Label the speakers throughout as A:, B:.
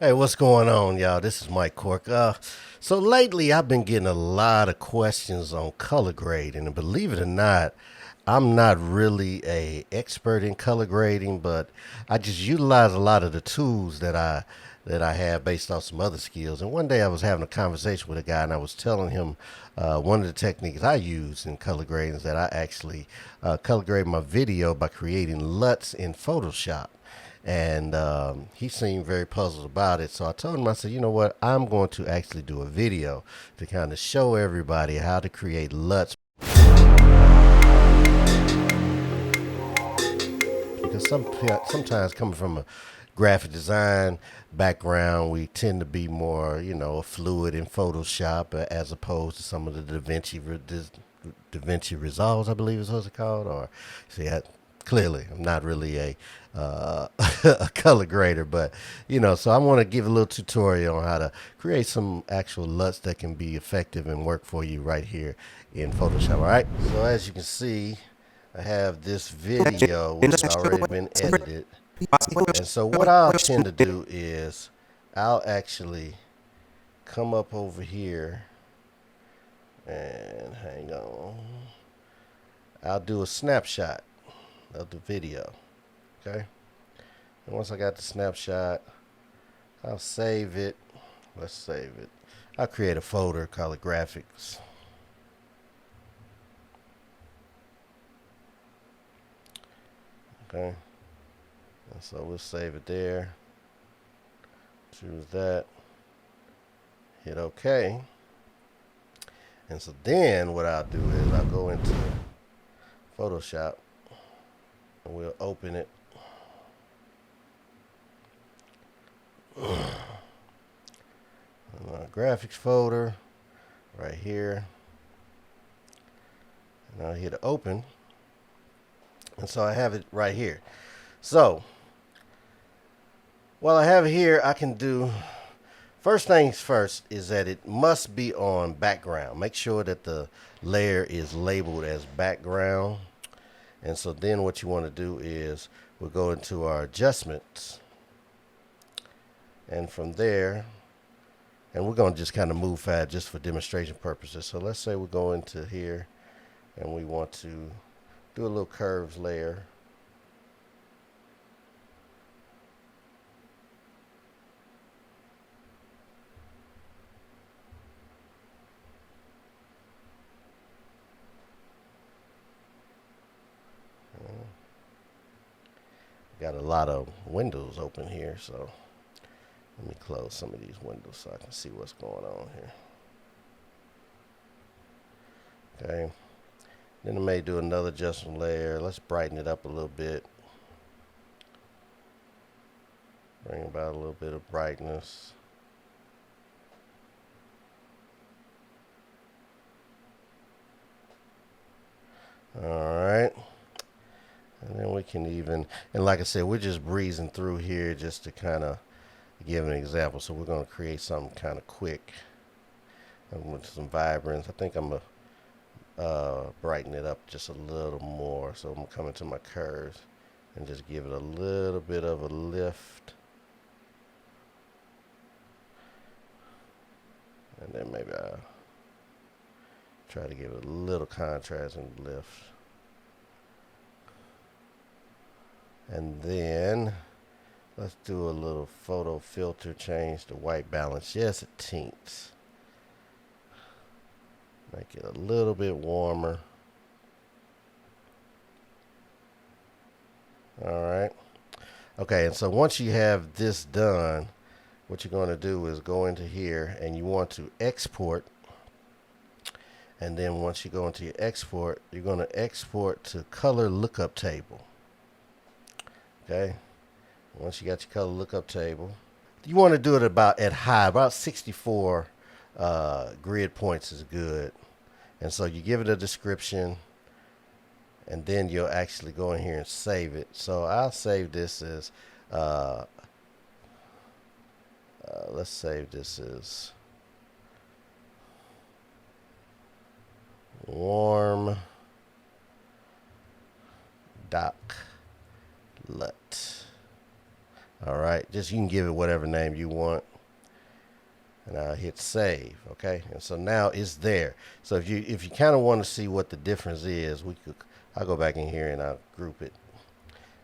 A: Hey, what's going on, y'all? This is Mike Cork. So lately, I've been getting a lot of questions on color grading, and believe it or not, I'm not really a expert in color grading, but I just utilize a lot of the tools that I have based off some other skills. And one day, I was having a conversation with a guy, and I was telling him one of the techniques I use in color grading is that I actually color grade my video by creating LUTs in Photoshop. And he seemed very puzzled about it. So I told him, I said, you know what? I'm going to actually do a video to kind of show everybody how to create LUTs. Because sometimes coming from a graphic design background, we tend to be more, fluid in Photoshop as opposed to some of the DaVinci Resolves, I believe is what it's called. Or see, clearly, I'm not really a color grader, but so I want to give a little tutorial on how to create some actual LUTs that can be effective and work for you right here in Photoshop. All right. So as you can see, I have this video which has already been edited. And so what I'll tend to do is I'll actually come up over here and hang on. I'll do a snapshot of the video. Okay. And once I got the snapshot, I'll save it. Let's save it. I'll create a folder, call it graphics. Okay. And so we'll save it there. Choose that. Hit OK. And so then what I'll do is I'll go into Photoshop and we'll open it. Graphics folder right here. And I'll hit open. And so I have it right here. So while I have it here, I can do first things first is that it must be on background. Make sure that the layer is labeled as background. And so then what you want to do is we'll go into our adjustments. And from there, and we're going to just kind of move fast just for demonstration purposes. So let's say we go into here and we want to do a little curves layer. Got a lot of windows open here, so let me close some of these windows so I can see what's going on here. Okay. Then I may do another adjustment layer. Let's brighten it up a little bit. Bring about a little bit of brightness. Alright. And then we can even, and like I said, we're just breezing through here just to kind of give an example. So we're going to create something kind of quick with some vibrance. I think I'm going to brighten it up just a little more. So I'm going to come into my curves and just give it a little bit of a lift. And then maybe I'll try to give it a little contrast and lift. And then let's do a little photo filter, change the white balance just a teens. Make it a little bit warmer. Alright. Okay, and so once you have this done, what you're going to do is go into here and you want to export. And then once you go into your export, you're going to export to color lookup table. Okay, once you got your color lookup table, you want to do it about about 64 grid points is good. And so you give it a description, and then you'll actually go in here and save it. So I'll save this as, let's save this as warm dock LUT. All right, just you can give it whatever name you want, and I'll hit save. Okay, and so now it's there. So if you kind of want to see what the difference is, I'll go back in here and I'll group it.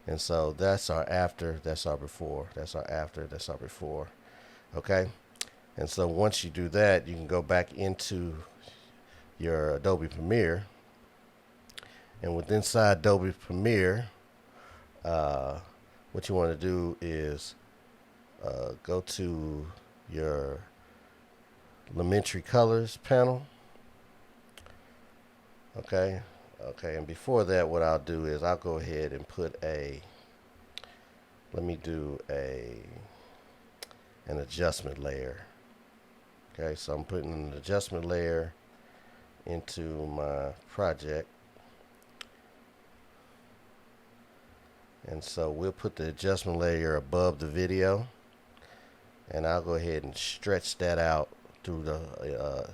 A: And so that's our after, that's our before, that's our after, that's our before. Okay, and so once you do that, you can go back into your Adobe Premiere, and with inside Adobe Premiere, what you want to do is go to your elementary colors panel. Okay, and before that, what I'll do is I'll go ahead and put let me do an adjustment layer. Okay, so I'm putting an adjustment layer into my project. And so we'll put the adjustment layer above the video, and I'll go ahead and stretch that out through the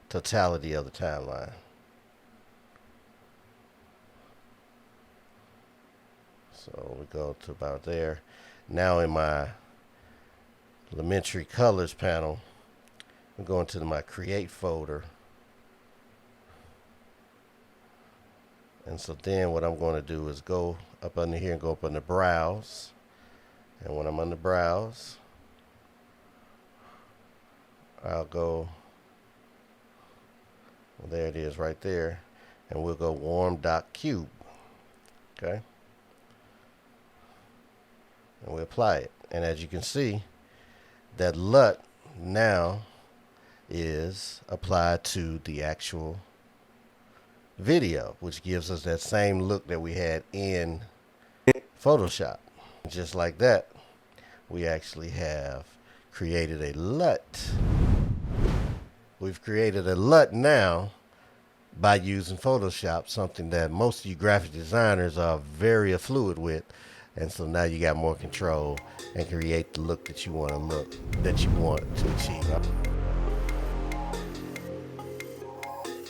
A: totality of the timeline. So we go to about there. Now in my elementary colors panel, I'm going to my create folder. And so then what I'm going to do is go up under here and go up under browse. And when I'm under browse, I'll go, well, there it is right there. And we'll go warm.cube. Okay. And we apply it. And as you can see, that LUT now is applied to the actual video, which gives us that same look that we had in Photoshop. Just like that, we actually have created a LUT. We've created a LUT now by using Photoshop, something that most of you graphic designers are very fluid with. And so now you got more control and create the look that you want to achieve.